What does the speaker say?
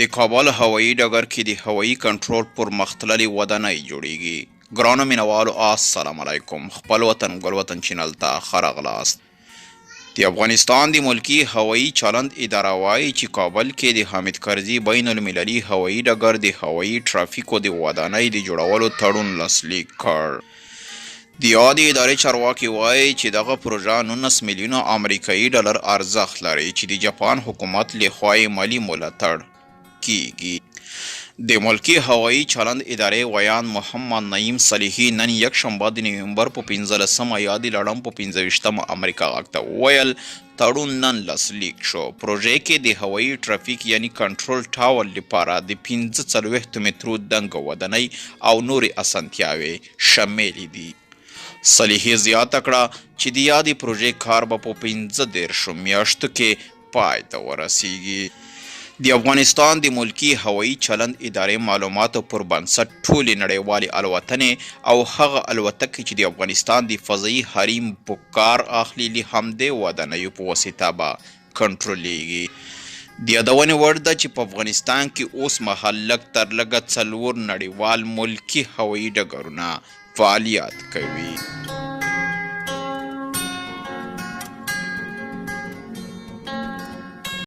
د کابل هوایي ډګر کې د هوایي کنټرول پرمختللې ودانۍ جوړیږي. ګرانو مینوالو السلام علیکم. خپل وطن ګل وطن چینل ته ښه راغلاست. د افغانستان د ملکی هوایي چلند اداره وایي چې کابل کې د حامد کرزي بین المللي هوایي ډګر د هوایي ټرافیکو د ودانۍ د جوړولو تړون لاسلیک کړ. د یادې ادارې چارواکي وایي چې دغه پروژه 19 میلیونه امریکایي ډالر ارزښت لري چې د جاپان حکومت لخوا یې مالي ملاتړ کیږي. د ملکی هوایي چلند ادارې ویان محمد نعیم صالحي نن یکشنبه د نومبر په 15 یا د لړم په 25 امریکا غږ ته وویل تړون نن لاسلیک شو. پروژې کې د هوایي ټرافیک یعنی کنټرول ټاور لپاره د 45 مترو دنګ ودانۍ او نورې اسانتیاوې شامل دي. صالحي زیاته کړه چې د یادې پروژې کار به په 15 میاشتو کې پای ته ورسیږي. د افغانستان د ملکی هوایي چلند ادارې معلوماتو پر بنسټ ټولې نړیوالې الوتنې او هغه الوتکې چې د افغانستان د فضایي حریم په کار اخلي له همدې ودانیو په واسطه به کنټرولېږي. د یادونې وړ ده چې په افغانستان کې اوس مهال لږ تر لږه 4 نړیوال ملکی هوایي ډګرونه فعالیت کوي.